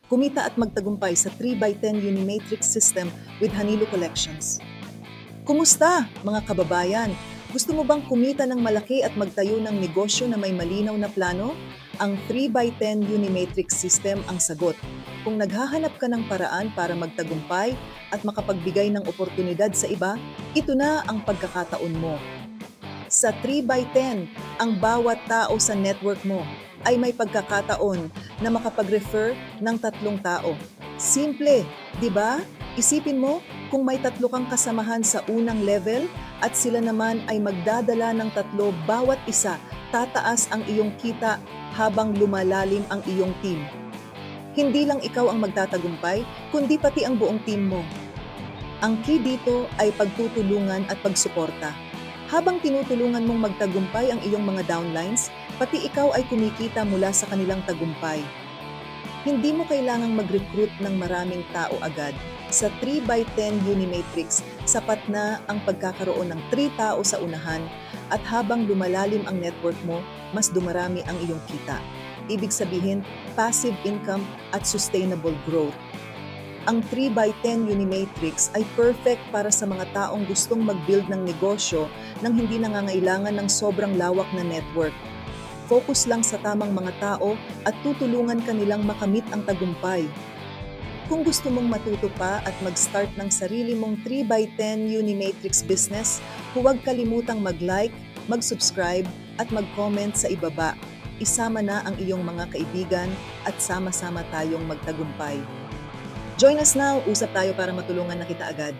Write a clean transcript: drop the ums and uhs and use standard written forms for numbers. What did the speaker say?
Kumita at magtagumpay sa 3x10 Unimatrix system with Hanilo Collections. Kumusta, mga kababayan? Gusto mo bang kumita ng malaki at magtayo ng negosyo na may malinaw na plano? Ang 3x10 Unimatrix system ang sagot. Kung naghahanap ka ng paraan para magtagumpay at makapagbigay ng oportunidad sa iba, ito na ang pagkakataon mo. Sa 3x10, ang bawat tao sa network mo ay may pagkakataon na makapag-refer ng 3 tao. Simple, di ba? Isipin mo kung may 3 kang kasamahan sa unang level at sila naman ay magdadala ng 3 bawat isa, tataas ang iyong kita habang lumalalim ang iyong team. Hindi lang ikaw ang magtatagumpay, kundi pati ang buong team mo. Ang key dito ay pagtutulungan at pagsuporta. Habang tinutulungan mong magtagumpay ang iyong mga downlines, pati ikaw ay kumikita mula sa kanilang tagumpay. Hindi mo kailangang mag-recruit ng maraming tao agad. Sa 3x10 Unimatrix, sapat na ang pagkakaroon ng 3 tao sa unahan at habang lumalalim ang network mo, mas dumarami ang iyong kita. Ibig sabihin, passive income at sustainable growth. Ang 3x10 Unimatrix ay perfect para sa mga taong gustong mag-build ng negosyo nang hindi nangangailangan ng sobrang lawak na network. Focus lang sa tamang mga tao at tutulungan ka nilang makamit ang tagumpay. Kung gusto mong matuto pa at mag-start ng sarili mong 3x10 Unimatrix business, huwag kalimutang mag-like, mag-subscribe at mag-comment sa ibaba. Isama na ang iyong mga kaibigan at sama-sama tayong magtagumpay. Join us now, usap tayo para matulungan na kita agad.